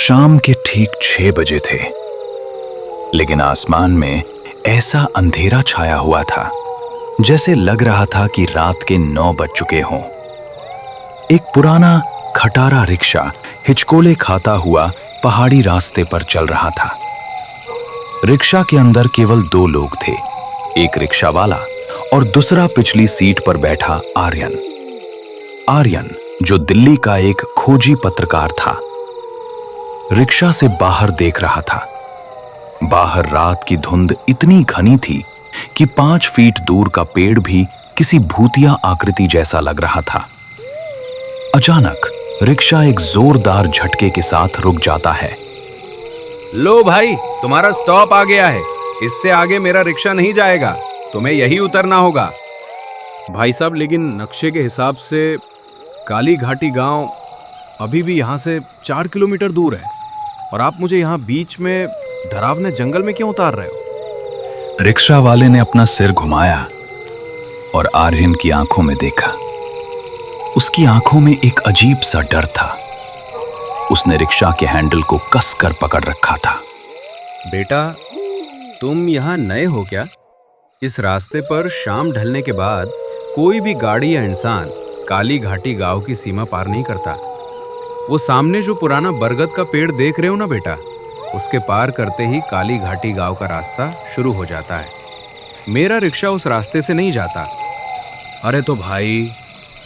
शाम के ठीक 6 बजे थे, लेकिन आसमान में ऐसा अंधेरा छाया हुआ था जैसे लग रहा था कि रात के 9 बज चुके हों। एक पुराना खटारा रिक्शा हिचकोले खाता हुआ पहाड़ी रास्ते पर चल रहा था। रिक्शा के अंदर केवल 2 लोग थे, एक रिक्शा वाला और दूसरा पिछली सीट पर बैठा आर्यन। आर्यन जो दिल्ली का एक खोजी पत्रकार था, रिक्शा से बाहर देख रहा था। बाहर रात की धुंध इतनी घनी थी कि 5 फीट दूर का पेड़ भी किसी भूतिया आकृति जैसा लग रहा था। अचानक रिक्शा एक जोरदार झटके के साथ रुक जाता है। लो भाई, तुम्हारा स्टॉप आ गया है। इससे आगे मेरा रिक्शा नहीं जाएगा, तुम्हें यही उतरना होगा। भाई साहब, लेकिन नक्शे के हिसाब से काली घाटी गांव अभी भी यहाँ से 4 किलोमीटर दूर है, और आप मुझे यहाँ बीच में डरावने जंगल में क्यों उतार रहे हो? रिक्शा वाले ने अपना सिर घुमाया और आर्यन की आंखों में देखा। उसकी आंखों में एक अजीब सा डर था। उसने रिक्शा के हैंडल को कसकर पकड़ रखा था। बेटा, तुम यहाँ नए हो क्या? इस रास्ते पर शाम ढलने के बाद कोई भी गाड़ी या इंसान काली घाटी गांव की सीमा पार नहीं करता। वो सामने जो पुराना बरगद का पेड़ देख रहे हो ना बेटा, उसके पार करते ही काली घाटी गांव का रास्ता शुरू हो जाता है। मेरा रिक्शा उस रास्ते से नहीं जाता। अरे तो भाई,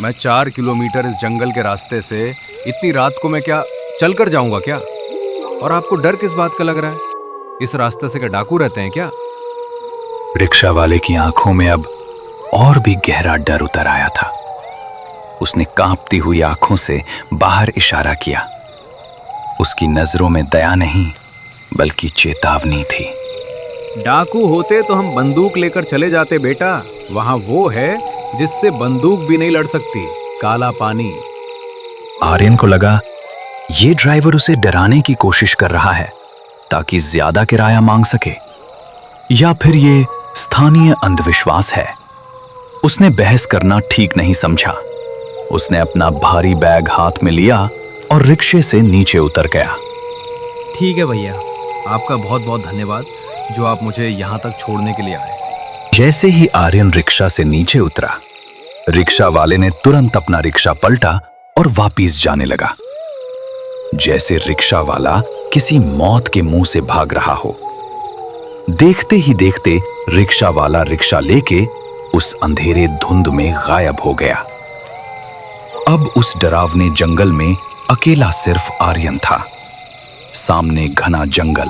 मैं 4 किलोमीटर इस जंगल के रास्ते से इतनी रात को मैं क्या चल कर जाऊंगा क्या? और आपको डर किस बात का लग रहा है? इस रास्ते से क्या डाकू रहते हैं क्या? रिक्शा वाले की आंखों में अब और भी गहरा डर उतर आया था। उसने कांपती हुई आंखों से बाहर इशारा किया। उसकी नजरों में दया नहीं बल्कि चेतावनी थी। डाकू होते तो हम बंदूक लेकर चले जाते बेटा। वहां वो है जिससे बंदूक भी नहीं लड़ सकती, काला पानी। आर्यन को लगा ये ड्राइवर उसे डराने की कोशिश कर रहा है ताकि ज्यादा किराया मांग सके, या फिर ये स्थानीय अंधविश्वास है। उसने बहस करना ठीक नहीं समझा। उसने अपना भारी बैग हाथ में लिया और रिक्शे से नीचे उतर गया। ठीक है भैया, आपका बहुत बहुत धन्यवाद जो आप मुझे यहाँ तक छोड़ने के लिए आए। जैसे ही आर्यन रिक्शा से नीचे उतरा, रिक्शा वाले ने तुरंत अपना रिक्शा पलटा और वापस जाने लगा, जैसे रिक्शा वाला किसी मौत के मुंह से भाग रहा हो। देखते ही देखते रिक्शा वाला रिक्शा लेके उस अंधेरे धुंध में गायब हो गया। अब उस डरावने जंगल में अकेला सिर्फ आर्यन था। सामने घना जंगल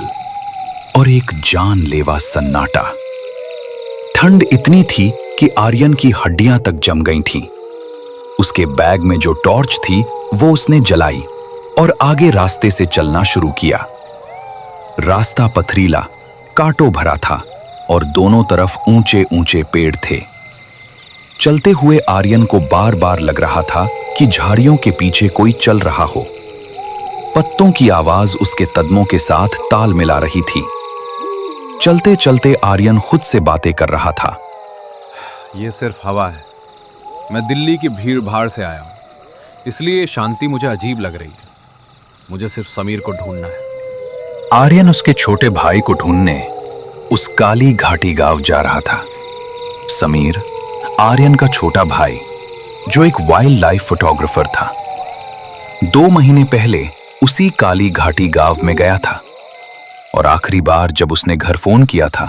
और एक जानलेवा सन्नाटा। ठंड इतनी थी कि आर्यन की हड्डियां तक जम गई थीं। उसके बैग में जो टॉर्च थी वो उसने जलाई और आगे रास्ते से चलना शुरू किया। रास्ता पथरीला, कांटों भरा था और दोनों तरफ ऊंचे ऊंचे पेड़ थे। चलते हुए आर्यन को बार बार लग रहा था कि झाड़ियों के पीछे कोई चल रहा हो। पत्तों की आवाज उसके कदमों के साथ ताल मिला रही थी। चलते चलते आर्यन खुद से बातें कर रहा था। ये सिर्फ हवा है। मैं दिल्ली की भीड़ भाड़ से आया हूँ, इसलिए शांति मुझे अजीब लग रही है। मुझे सिर्फ समीर को ढूंढना है। आर्यन उसके छोटे भाई को ढूंढने उस काली घाटी गांव जा रहा था। समीर आर्यन का छोटा भाई, जो एक वाइल्ड लाइफ फोटोग्राफर था, 2 महीने पहले उसी काली घाटी गांव में गया था। और आखिरी बार जब उसने घर फोन किया था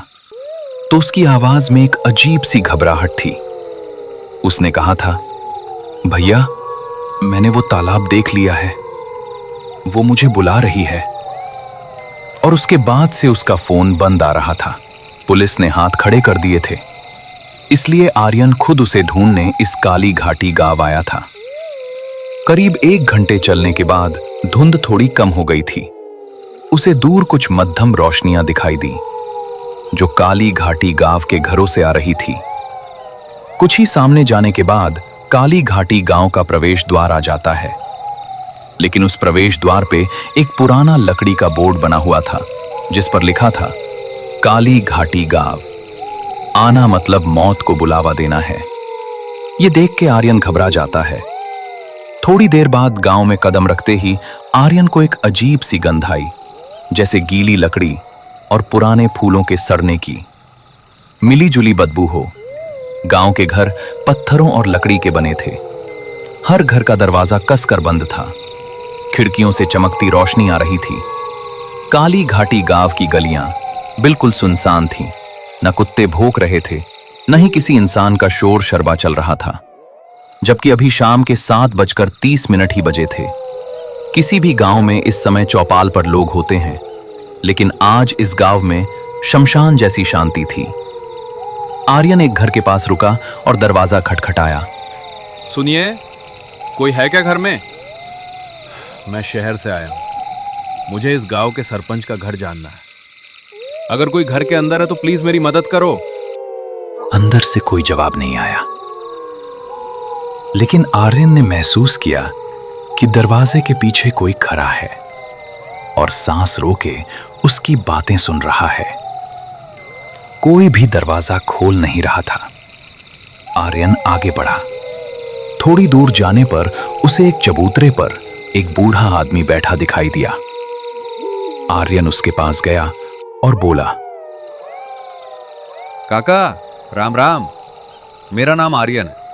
तो उसकी आवाज में एक अजीब सी घबराहट थी। उसने कहा था, भैया, मैंने वो तालाब देख लिया है, वो मुझे बुला रही है। और उसके बाद से उसका फोन बंद आ रहा था। पुलिस ने हाथ खड़े कर दिए थे, इसलिए आर्यन खुद उसे ढूंढने इस काली घाटी गांव आया था। करीब 1 घंटे चलने के बाद धुंध थोड़ी कम हो गई थी। उसे दूर कुछ मध्यम रोशनियां दिखाई दी जो काली घाटी गांव के घरों से आ रही थी। कुछ ही सामने जाने के बाद काली घाटी गांव का प्रवेश द्वार आ जाता है, लेकिन उस प्रवेश द्वार पे एक पुराना लकड़ी का बोर्ड बना हुआ था जिस पर लिखा था, काली घाटी गांव, आना मतलब मौत को बुलावा देना है। ये देख के आर्यन घबरा जाता है। थोड़ी देर बाद गांव में कदम रखते ही आर्यन को एक अजीब सी गंध आई, जैसे गीली लकड़ी और पुराने फूलों के सड़ने की मिली जुली बदबू हो। गांव के घर पत्थरों और लकड़ी के बने थे। हर घर का दरवाजा कसकर बंद था। खिड़कियों से चमकती रोशनी आ रही थी। काली घाटी गांव की गलियां बिल्कुल सुनसान थीं। न कुत्ते भौंक रहे थे, न ही किसी इंसान का शोर शरबा चल रहा था। जबकि अभी शाम के 7:30 ही बजे थे। किसी भी गांव में इस समय चौपाल पर लोग होते हैं, लेकिन आज इस गांव में शमशान जैसी शांति थी। आर्यन एक घर के पास रुका और दरवाजा खटखटाया। सुनिए, कोई है क्या घर में? मैं शहर से आया हूं। मुझे इस गांव के सरपंच का घर जानना है। अगर कोई घर के अंदर है तो प्लीज मेरी मदद करो। अंदर से कोई जवाब नहीं आया, लेकिन आर्यन ने महसूस किया कि दरवाजे के पीछे कोई खड़ा है और सांस रोके उसकी बातें सुन रहा है। कोई भी दरवाजा खोल नहीं रहा था। आर्यन आगे बढ़ा। थोड़ी दूर जाने पर उसे एक चबूतरे पर एक बूढ़ा आदमी बैठा दिखाई दिया। आर्यन उसके पास गया और बोला, काका, राम राम। मेरा नाम आर्यन है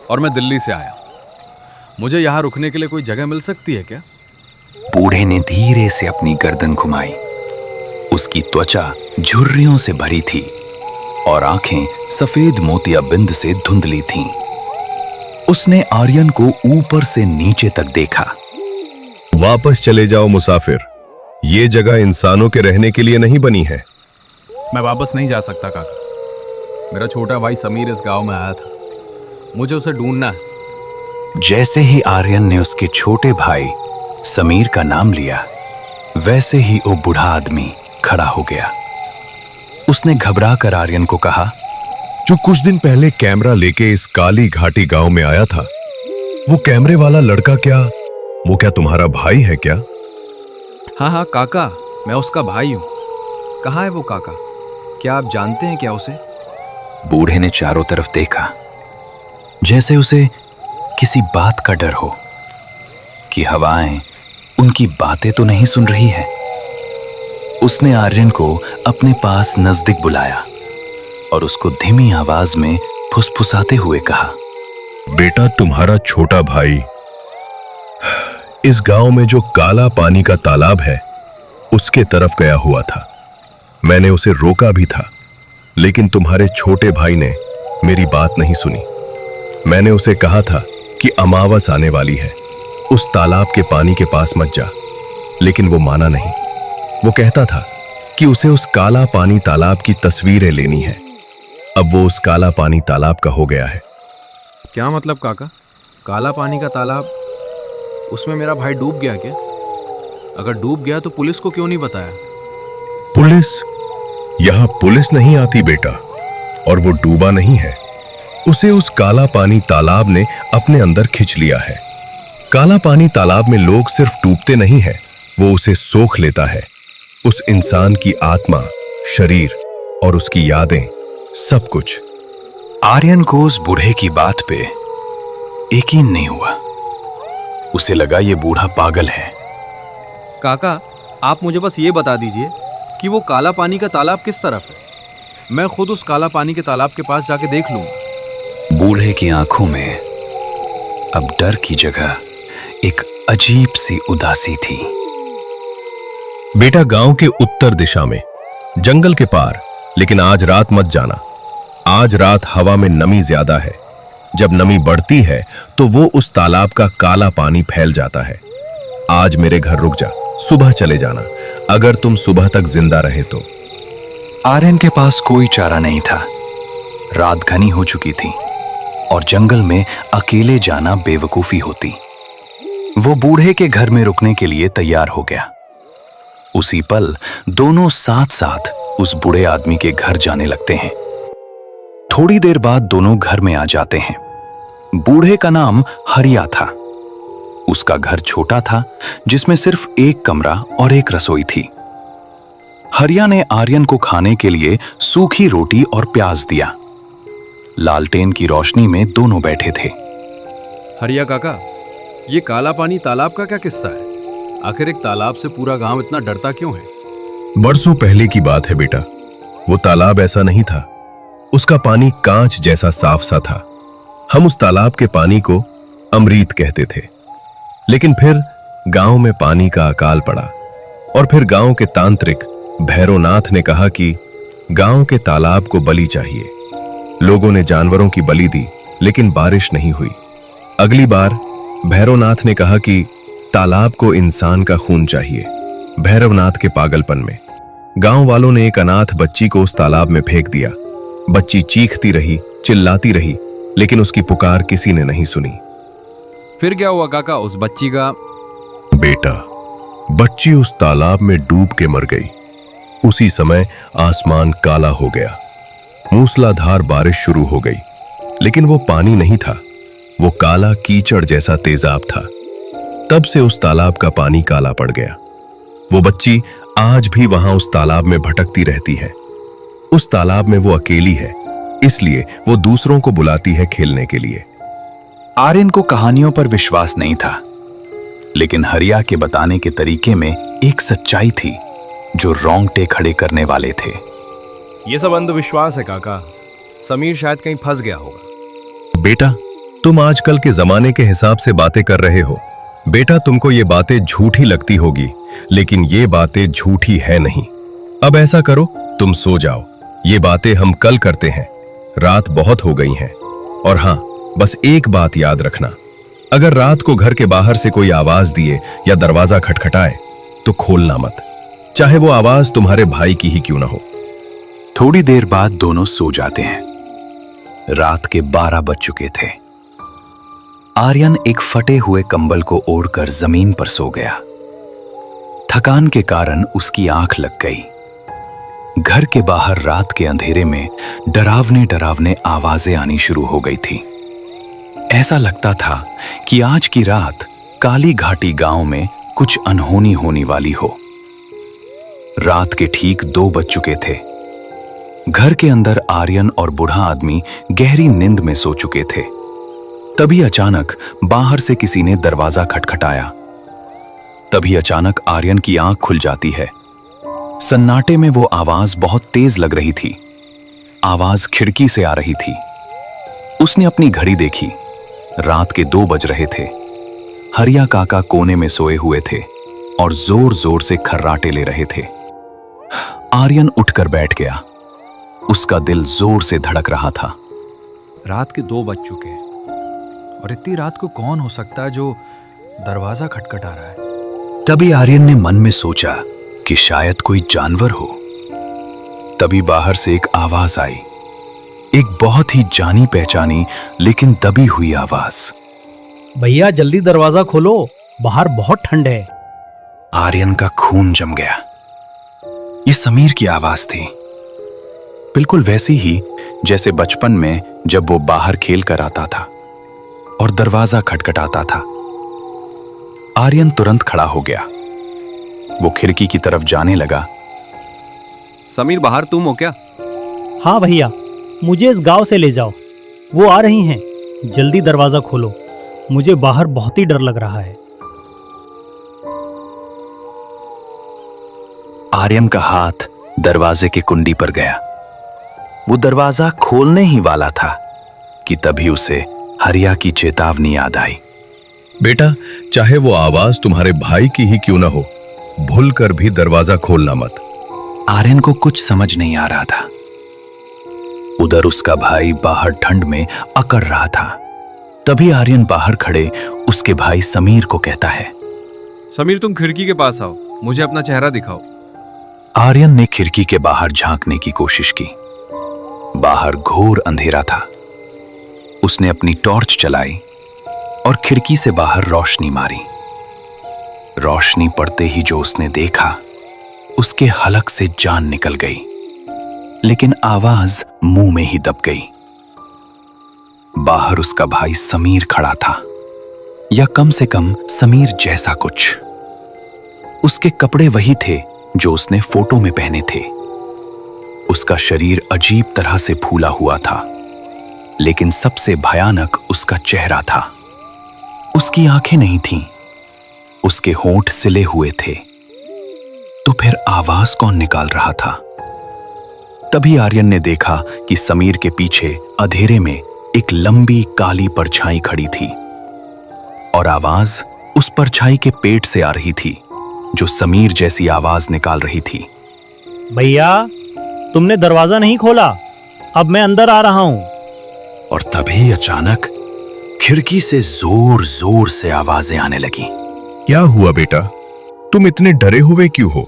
और मैं दिल्ली से आया हूं। मुझे यहां रुकने के लिए कोई जगह मिल सकती है क्या? बूढ़े ने धीरे से अपनी गर्दन घुमाई। उसकी त्वचा झुर्रियों से भरी थी और आंखें सफेद मोतिया बिंद से धुंधली थीं। उसने आर्यन को ऊपर से नीचे तक देखा। वापस चले जाओ मुसाफिर, ये जगह इंसानों के रहने के लिए नहीं बनी है। मैं वापस नहीं जा सकता काका। मेरा छोटा भाई समीर इस गांव में आया था। मुझे उसे ढूंढना है। जैसे ही आर्यन ने उसके छोटे भाई समीर का नाम लिया, वैसे ही वो बूढ़ा आदमी खड़ा हो गया। उसने घबरा कर आर्यन को कहा, जो कुछ दिन पहले कैमरा लेके इस काली घाटी गांव में आया था, वो कैमरे वाला लड़का वो क्या तुम्हारा भाई है क्या? हाँ हाँ काका, मैं उसका भाई हूं। कहाँ है वो काका? क्या आप जानते हैं क्या उसे? बूढ़े ने चारों तरफ देखा, जैसे उसे किसी बात का डर हो कि हवाएं उनकी बातें तो नहीं सुन रही है। उसने आर्यन को अपने पास नजदीक बुलाया और उसको धीमी आवाज में फुसफुसाते हुए कहा, बेटा, तुम्हारा छोटा भाई इस गांव में जो काला पानी का तालाब है उसके तरफ गया हुआ था। मैंने उसे रोका भी था, लेकिन तुम्हारे छोटे भाई ने मेरी बात नहीं सुनी। मैंने उसे कहा था कि अमावस आने वाली है, उस तालाब के पानी के पास मत जा, लेकिन वो माना नहीं। वो कहता था कि उसे उस काला पानी तालाब की तस्वीरें लेनी है। अब वो उस काला पानी तालाब का हो गया है। क्या मतलब काका? काला पानी का तालाब? उसमें मेरा भाई डूब गया क्या? अगर डूब गया तो पुलिस को क्यों नहीं बताया? पुलिस? यहां पुलिस नहीं आती बेटा, और वो डूबा नहीं है। उसे उस काला पानी तालाब ने अपने अंदर खिंच लिया है। काला पानी तालाब में लोग सिर्फ डूबते नहीं है, वो उसे सोख लेता है। उस इंसान की आत्मा, शरीर और उसकी यादें, सब कुछ। आर्यन को उस बूढ़े की बात पे यकीन नहीं हुआ। उसे लगा ये बूढ़ा पागल है। काका, आप मुझे बस ये बता दीजिए कि वो काला पानी का तालाब किस तरफ है। मैं खुद उस काला पानी के तालाब के पास जाके देख लूंगा। बूढ़े की आंखों में अब डर की जगह एक अजीब सी उदासी थी। बेटा, गांव के उत्तर दिशा में जंगल के पार, लेकिन आज रात मत जाना। आज रात हवा में नमी ज्यादा है। जब नमी बढ़ती है तो वो उस तालाब का काला पानी फैल जाता है। आज मेरे घर रुक जा, सुबह चले जाना, अगर तुम सुबह तक जिंदा रहे तो। आर्यन के पास कोई चारा नहीं था। रात घनी हो चुकी थी और जंगल में अकेले जाना बेवकूफी होती। वो बूढ़े के घर में रुकने के लिए तैयार हो गया। उसी पल दोनों साथ साथ उस बूढ़े आदमी के घर जाने लगते हैं। थोड़ी देर बाद दोनों घर में आ जाते हैं। बूढ़े का नाम हरिया था। उसका घर छोटा था, जिसमें सिर्फ एक कमरा और एक रसोई थी। हरिया ने आर्यन को खाने के लिए सूखी रोटी और प्याज दिया। लालटेन की रोशनी में दोनों बैठे थे। हरिया काका, ये काला पानी तालाब का क्या किस्सा है? आखिर एक तालाब से पूरा गांव इतना डरता क्यों है? बरसों पहले की बात है बेटा। वो तालाब ऐसा नहीं था। उसका पानी कांच जैसा साफ सा था। हम उस तालाब के पानी को अमृत कहते थे। लेकिन फिर गांव में पानी का अकाल पड़ा और फिर गांव के तांत्रिक भैरवनाथ ने कहा कि गांव के तालाब को बलि चाहिए। लोगों ने जानवरों की बलि दी, लेकिन बारिश नहीं हुई। अगली बार भैरवनाथ ने कहा कि तालाब को इंसान का खून चाहिए। भैरवनाथ के पागलपन में गांव वालों ने एक अनाथ बच्ची को उस तालाब में फेंक दिया। बच्ची चीखती रही, चिल्लाती रही, लेकिन उसकी पुकार किसी ने नहीं सुनी। फिर क्या हुआ काका उस बच्ची का? बेटा, बच्ची उस तालाब में डूब के मर गई। उसी समय आसमान काला हो गया। मूसलाधार बारिश शुरू हो गई, लेकिन वो पानी नहीं था, वो काला कीचड़ जैसा तेजाब था। तब से उस तालाब का पानी काला पड़ गया। वो बच्ची आज भी वहां उस तालाब में भटकती रहती है। उस तालाब में वो अकेली है, इसलिए वो दूसरों को बुलाती है खेलने के लिए। आर्यन को कहानियों पर विश्वास नहीं था, लेकिन हरिया के बताने के तरीके में एक सच्चाई थी जो रोंगटे खड़े करने वाले थे। ये सब अंधविश्वास है काका। समीर शायद कहीं फंस गया होगा। बेटा, तुम आजकल के जमाने के हिसाब से बातें कर रहे हो। बेटा, तुमको ये बातें झूठी लगती होगी, लेकिन ये बातें झूठी है नहीं। अब ऐसा करो, तुम सो जाओ। ये बातें हम कल करते हैं। रात बहुत हो गई है। और हां, बस एक बात याद रखना, अगर रात को घर के बाहर से कोई आवाज दिए या दरवाजा खटखटाए तो खोलना मत, चाहे वो आवाज तुम्हारे भाई की ही क्यों ना हो। थोड़ी देर बाद दोनों सो जाते हैं। रात के 12 बज चुके थे। आर्यन एक फटे हुए कंबल को ओढ़कर जमीन पर सो गया। थकान के कारण उसकी आंख लग गई। घर के बाहर रात के अंधेरे में डरावने डरावने आवाजें आनी शुरू हो गई थी। ऐसा लगता था कि आज की रात काली घाटी गांव में कुछ अनहोनी होने वाली हो। रात के ठीक 2 बज चुके थे। घर के अंदर आर्यन और बूढ़ा आदमी गहरी नींद में सो चुके थे। तभी अचानक बाहर से किसी ने दरवाजा खटखटाया। तभी अचानक आर्यन की आंख खुल जाती है। सन्नाटे में वो आवाज बहुत तेज लग रही थी। आवाज खिड़की से आ रही थी। उसने अपनी घड़ी देखी। रात के 2 बज रहे थे। हरिया काका कोने में सोए हुए थे और जोर जोर से खर्राटे ले रहे थे। आर्यन उठकर बैठ गया। उसका दिल जोर से धड़क रहा था। रात के 2 बज चुके हैं और इतनी रात को कौन हो सकता है जो दरवाजा खटखटा रहा है? तभी आर्यन ने मन में सोचा कि शायद कोई जानवर हो। तभी बाहर से एक आवाज आई, एक बहुत ही जानी पहचानी लेकिन दबी हुई आवाज। भैया जल्दी दरवाजा खोलो, बाहर बहुत ठंड है। आर्यन का खून जम गया। ये समीर की आवाज थी, बिल्कुल वैसी ही जैसे बचपन में जब वो बाहर खेल कर आता था और दरवाजा खटखटाता था। आर्यन तुरंत खड़ा हो गया। वो खिड़की की तरफ जाने लगा। समीर, बाहर तुम हो क्या? हाँ भैया, मुझे इस गांव से ले जाओ, वो आ रही हैं। जल्दी दरवाजा खोलो, मुझे बाहर बहुत ही डर लग रहा है। आर्यन का हाथ दरवाजे की कुंडी पर गया। वो दरवाजा खोलने ही वाला था कि तभी उसे हरिया की चेतावनी याद आई। बेटा, चाहे वो आवाज तुम्हारे भाई की ही क्यों ना हो, भूलकर भी दरवाजा खोलना मत। आर्यन को कुछ समझ नहीं आ रहा था। उधर उसका भाई बाहर ठंड में अकड़ रहा था। तभी आर्यन बाहर खड़े उसके भाई समीर को कहता है, समीर, तुम खिड़की के पास आओ, मुझे अपना चेहरा दिखाओ। आर्यन ने खिड़की के बाहर झांकने की कोशिश की। बाहर घोर अंधेरा था। उसने अपनी टॉर्च चलाई और खिड़की से बाहर रोशनी मारी। रोशनी पड़ते ही जो उसने देखा, उसके हलक से जान निकल गई, लेकिन आवाज मुंह में ही दब गई। बाहर उसका भाई समीर खड़ा था, या कम से कम समीर जैसा कुछ। उसके कपड़े वही थे जो उसने फोटो में पहने थे। उसका शरीर अजीब तरह से फूला हुआ था, लेकिन सबसे भयानक उसका चेहरा था। उसकी आंखें नहीं थीं, उसके होंठ सिले हुए थे। तो फिर आवाज कौन निकाल रहा था? तभी आर्यन ने देखा कि समीर के पीछे अंधेरे में एक लंबी काली परछाई खड़ी थी और आवाज उस परछाई के पेट से आ रही थी, जो समीर जैसी आवाज निकाल रही थी। भैया, तुमने दरवाजा नहीं खोला, अब मैं अंदर आ रहा हूं। और तभी अचानक खिड़की से जोर जोर से आवाजें आने लगी। क्या हुआ बेटा? तुम इतने डरे हुए क्यों हो?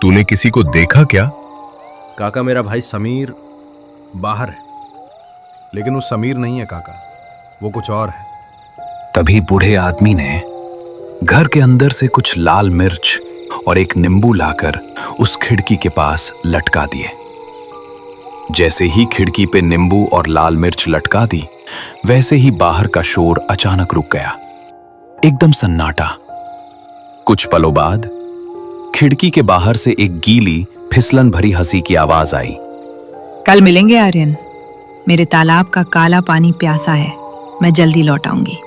तूने किसी को देखा क्या? काका, मेरा भाई समीर बाहर है, लेकिन वो समीर नहीं है काका, वो कुछ और है। तभी बूढ़े आदमी ने घर के अंदर से कुछ लाल मिर्च और एक नींबू लाकर उस खिड़की के पास लटका दिए। जैसे ही खिड़की पे नींबू और लाल मिर्च लटका दी, वैसे ही बाहर का शोर अचानक रुक गया। एकदम सन्नाटा। कुछ पलों बाद खिड़की के बाहर से एक गीली फिसलन भरी हंसी की आवाज आई। कल मिलेंगे आर्यन, मेरे तालाब का काला पानी प्यासा है, मैं जल्दी लौट आऊंगी।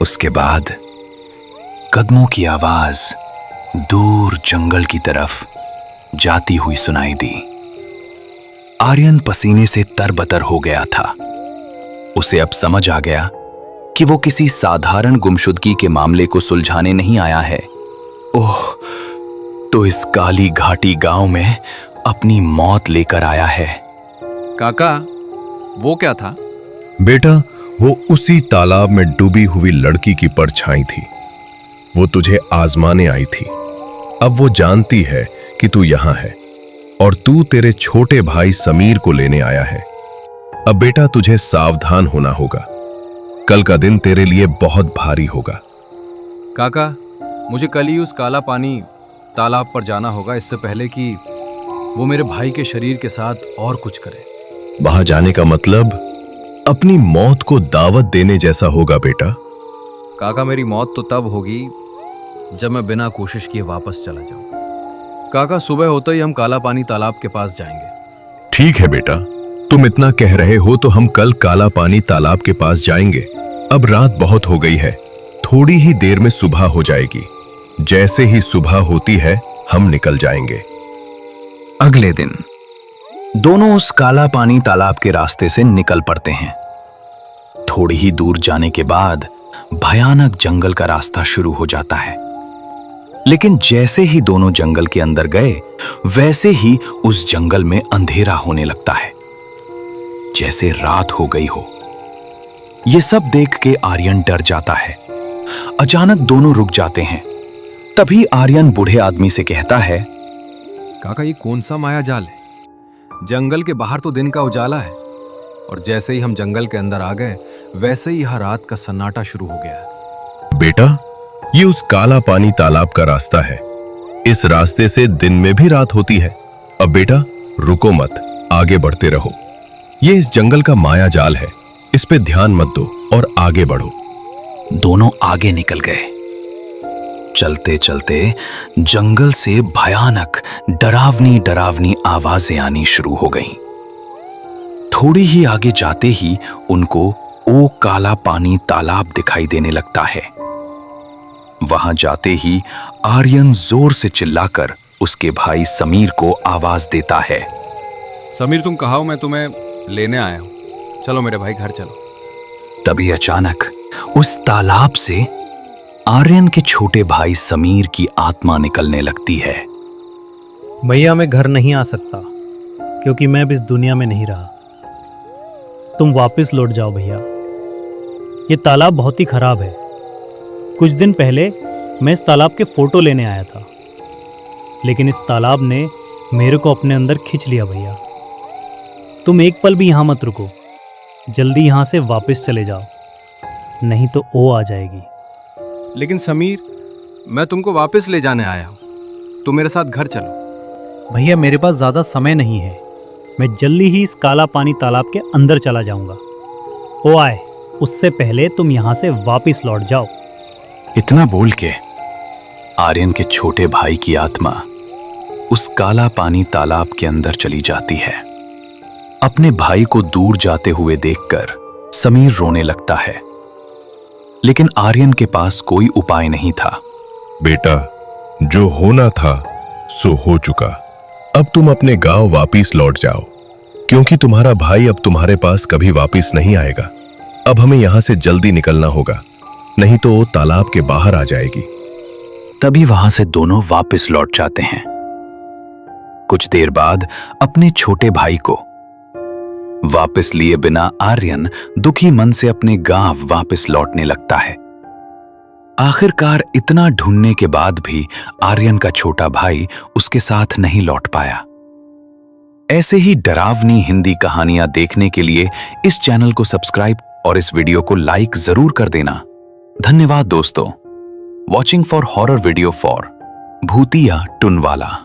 उसके बाद कदमों की आवाज दूर जंगल की तरफ जाती हुई सुनाई दी। आर्यन पसीने से तरबतर हो गया था। उसे अब समझ आ गया कि वो किसी साधारण गुमशुदगी के मामले को सुलझाने नहीं आया है। ओह, तो इस काली घाटी गांव में अपनी मौत लेकर आया है। काका, वो क्या था? बेटा, वो उसी तालाब में डूबी हुई लड़की की परछाई थी। वो तुझे आजमाने आई थी। अब वो जानती है कि तू यहां है और तू तेरे छोटे भाई समीर को लेने आया है। अब बेटा, तुझे सावधान होना होगा। कल का दिन तेरे लिए बहुत भारी होगा। काका, मुझे कल ही उस काला पानी तालाब पर जाना होगा, इससे पहले कि वो मेरे भाई के शरीर के साथ और कुछ करे। वहां जाने का मतलब अपनी मौत को दावत देने जैसा होगा बेटा। काका, मेरी मौत तो तब होगी जब मैं बिना कोशिश किए वापस चला जाऊं। काका, सुबह होते ही हम काला पानी तालाब के पास जाएंगे। ठीक है बेटा, तुम इतना कह रहे हो तो हम कल काला पानी तालाब के पास जाएंगे। अब रात बहुत हो गई है, थोड़ी ही देर में सुबह हो जाएगी। जैसे ही सुबह होती है हम निकल जाएंगे। अगले दिन दोनों उस काला पानी तालाब के रास्ते से निकल पड़ते हैं। थोड़ी ही दूर जाने के बाद भयानक जंगल का रास्ता शुरू हो जाता है। लेकिन जैसे ही दोनों जंगल के अंदर गए, वैसे ही उस जंगल में अंधेरा होने लगता है, जैसे रात हो गई हो। यह सब देख के आर्यन डर जाता है। अचानक दोनों रुक जाते हैं। तभी आर्यन बूढ़े आदमी से कहता है, काका, ये कौन सा माया जाल है? जंगल के बाहर तो दिन का उजाला है, और जैसे ही हम जंगल के अंदर आ गए, वैसे ही यह रात का सन्नाटा शुरू हो गया। बेटा, ये उस काला पानी तालाब का रास्ता है। इस रास्ते से दिन में भी रात होती है। अब बेटा, रुको मत, आगे बढ़ते रहो। ये इस जंगल का माया जाल है, इस पे ध्यान मत दो और आगे बढ़ो। दोनों आगे निकल गए। चलते चलते जंगल से भयानक डरावनी डरावनी आवाजें आनी शुरू हो गईं। थोड़ी ही आगे जाते ही उनको ओ काला पानी तालाब दिखाई देने लगता है। वहां जाते ही आर्यन जोर से चिल्लाकर उसके भाई समीर को आवाज देता है। समीर, तुम कहाँ हो? मैं तुम्हें लेने आया हूं। चलो मेरे भाई, घर चलो। तभी अचानक उस तालाब से आर्यन के छोटे भाई समीर की आत्मा निकलने लगती है। भैया, मैं घर नहीं आ सकता क्योंकि मैं अब इस दुनिया में नहीं रहा। तुम वापस लौट जाओ भैया। ये तालाब बहुत ही खराब है। कुछ दिन पहले मैं इस तालाब के फोटो लेने आया था, लेकिन इस तालाब ने मेरे को अपने अंदर खींच लिया। भैया, तुम एक पल भी यहाँ मत रुको, जल्दी यहाँ से वापस चले जाओ, नहीं तो ओ आ जाएगी। लेकिन समीर, मैं तुमको वापस ले जाने आया हूं, तुम मेरे साथ घर चलो। भैया, मेरे पास ज़्यादा समय नहीं है। मैं जल्दी ही इस काला पानी तालाब के अंदर चला जाऊंगा। ओ आए, उससे पहले तुम यहाँ से वापस लौट जाओ। इतना बोल के आर्यन के छोटे भाई की आत्मा उस काला पानी तालाब के अंदर चली जाती है। अपने भाई को दूर जाते हुए देखकर समीर रोने लगता है, लेकिन आर्यन के पास कोई उपाय नहीं था। बेटा, जो होना था सो हो चुका। अब तुम अपने गांव वापिस लौट जाओ, क्योंकि तुम्हारा भाई अब तुम्हारे पास कभी वापिस नहीं आएगा। अब हमें यहां से जल्दी निकलना होगा, नहीं तो वो तालाब के बाहर आ जाएगी। तभी वहां से दोनों वापस लौट जाते हैं। कुछ देर बाद अपने छोटे भाई को वापस लिए बिना आर्यन दुखी मन से अपने गांव वापस लौटने लगता है। आखिरकार इतना ढूंढने के बाद भी आर्यन का छोटा भाई उसके साथ नहीं लौट पाया। ऐसे ही डरावनी हिंदी कहानियां देखने के लिए इस चैनल को सब्सक्राइब और इस वीडियो को लाइक जरूर कर देना। धन्यवाद दोस्तों। Watching for horror video for भूतिया टुनवाला।